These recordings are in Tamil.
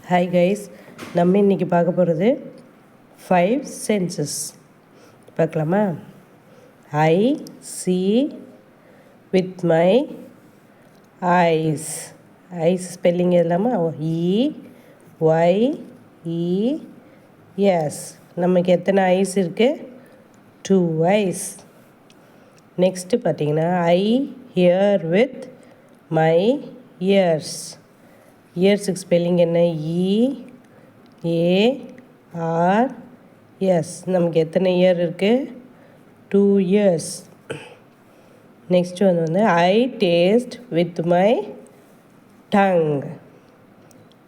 ஹாய் கைஸ், நம்ம இன்றைக்கி பார்க்க போகிறது 5 சென்சஸ். பார்க்கலாமா? I see with my eyes. Eyes spelling இல்லாமா ஒய் எஸ். நமக்கு எத்தனை ஐஸ் இருக்குது? 2 ஐஸ். நெக்ஸ்ட்டு பார்த்திங்கன்னா I hear with my ears. இயர்ஸுக்கு ஸ்பெல்லிங் என்ன? EARS. நமக்கு எத்தனை இயர் இருக்குது? 2 இயர்ஸ். நெக்ஸ்ட் வந்து I taste with my tongue.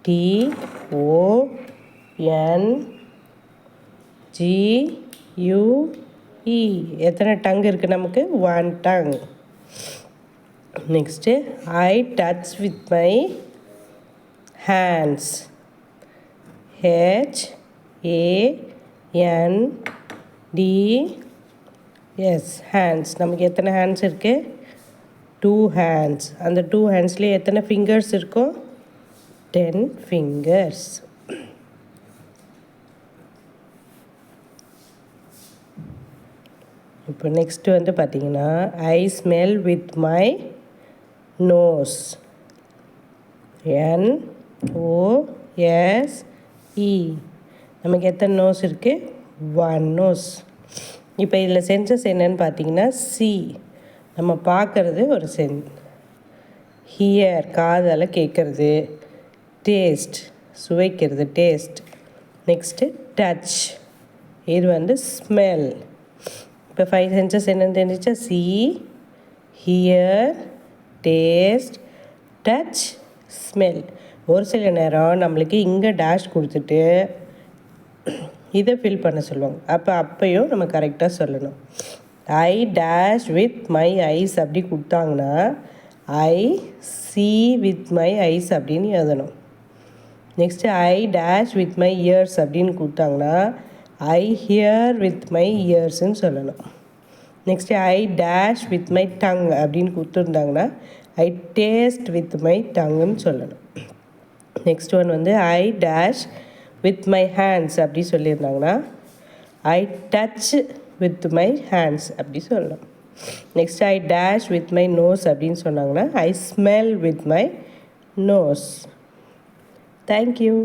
TONGUE. எத்தனை டங் இருக்குது நமக்கு? 1 tongue. Next I touch with my hands. HANDS. hands. நமக்கு எத்தனை ஹேண்ட்ஸ் இருக்குது? 2 hands. அந்த 2 ஹேண்ட்ஸ்லேயே எத்தனை ஃபிங்கர்ஸ் இருக்கும்? 10 fingers. இப்போ நெக்ஸ்ட்டு வந்து பார்த்திங்கன்னா I smell with my nose. NOSE. நமக்கு எத்தனை நோஸ் இருக்குது? 1 நோஸ். இப்போ இதில் சென்சஸ் என்னன்னு பார்த்தீங்கன்னா சி நம்ம பார்க்குறது ஒரு ஹியர் காதால் கேட்குறது, டேஸ்ட் சுவைக்கிறது டேஸ்ட். நெக்ஸ்ட்டு டச், இது வந்து ஸ்மெல். இப்போ 5 சென்சஸ் என்னென்னு தெரிஞ்சிச்சா? See, hear, taste, touch, smell. ஒரு சில நேரம் நம்மளுக்கு இங்கே டேஷ் கொடுத்துட்டு இதை ஃபில் பண்ண சொல்லுவாங்க. அப்பையும் நம்ம கரெக்டாக சொல்லணும். I dash with my eyes அப்படி கொடுத்தாங்கன்னா I see with my eyes அப்படின்னு எழுதணும். Next I dash with my ears அப்படின்னு கொடுத்தாங்கன்னா ஐ ஹியர் வித் மை இயர்ஸ்ன்னு சொல்லணும். Next I dash with my tongue அப்படின்னு கொடுத்துருந்தாங்கன்னா ஐ டேஸ்ட் வித் மை டங்குன்னு சொல்லணும். நெக்ஸ்ட் ஒன் வந்து I dash with my hands அப்படி சொல்லியிருந்தாங்கன்னா I touch with my hands அப்படி சொல்லணும். Next I dash with my nose அப்படின்னு சொன்னாங்கன்னா I smell with my nose. Thank you.